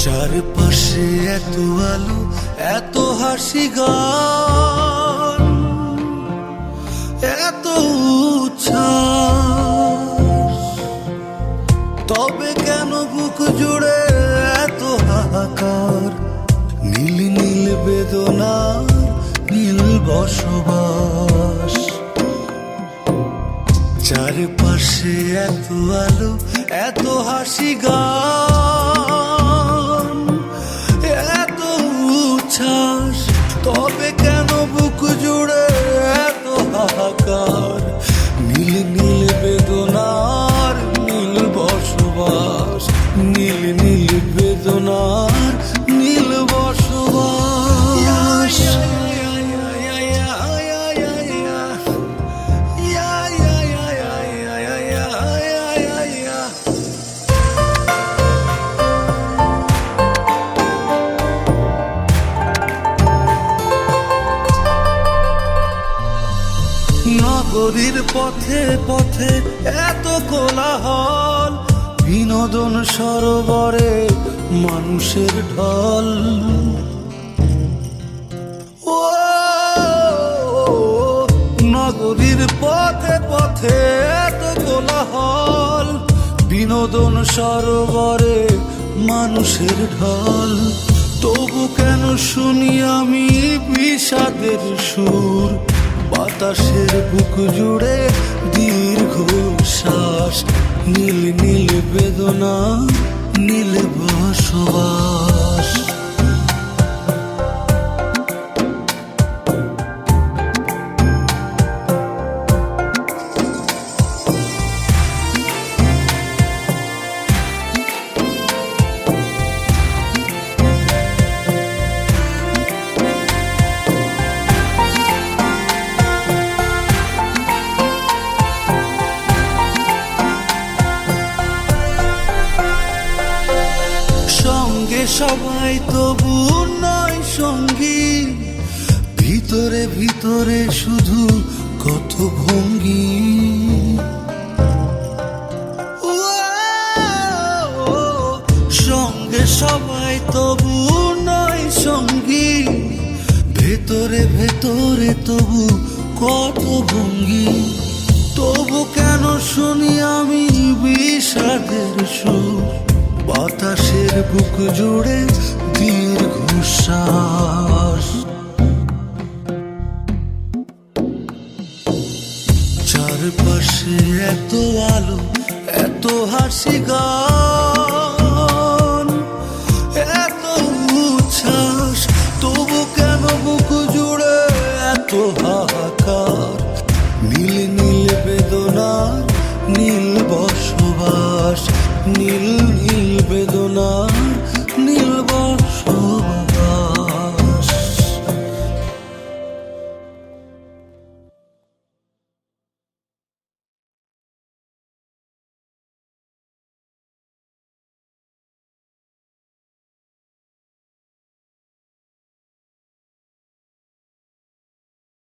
চারপাশে এত আলো, এত হাসি গান, এত উচ্ছ্বাস, তবে কেন বুক জুড়ে এত হাহাকার? নীল নীল বেদনার নীল বসবাস। চারপাশে এত আলো, এত হাসি গান, এত উচ্ছ্বাস, তবে কেন বুক জুড়ে এত হাহাকার? নীল নীল বেদনার নীল বসবাস, নীল নীল বেদনার নীল বসবাস। নগরীর পথে পথে এত কোলাহল, বিনোদন সরোবরে মানুষের ঢল। ও নগরীর পথে পথে এত কোলাহল, বিনোদন সরোবরে মানুষের ঢল। তবু কেন শুনি আমি বিষাদের সুর? বাতাসের বুক জুড়ে দীর্ঘ শ্বাস, নীল নীল বেদনা নীল বসবাস। সবাই তবু নয় সঙ্গী, ভিতরে ভিতরে শুধু কত ভঙ্গি। সঙ্গে সবাই তবু নয় সঙ্গী, ভেতরে ভেতরে তবু কত ভঙ্গি। তবু কেন শুনি আমি বিষাদের সুর? বাতাসের বুক জুড়ে দীর্ঘ শ্বাস। চারপাশে এত আলো, এত হাসি গান, এত উচ্ছ্বাস, তবু কেন বুক জুড়ে এত হাহাকার? নীল নীল বেদনার নীল বসবাস, নীল নীল বেদনা